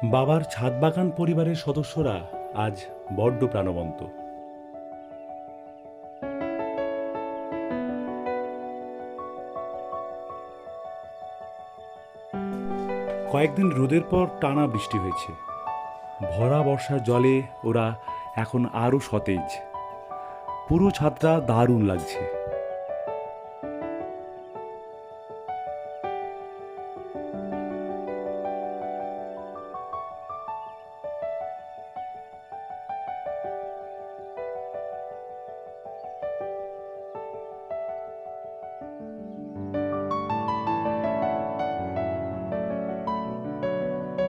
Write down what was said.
বাবার ছাদ বাগান পরিবারের সদস্যরা আজ বড্ড প্রাণবন্ত। কয়েকদিন রোদের পর টানা বৃষ্টি হয়েছে। ভরা বর্ষার জলে ওরা এখন আরও সতেজ। পুরো ছাদটা দারুণ লাগছে।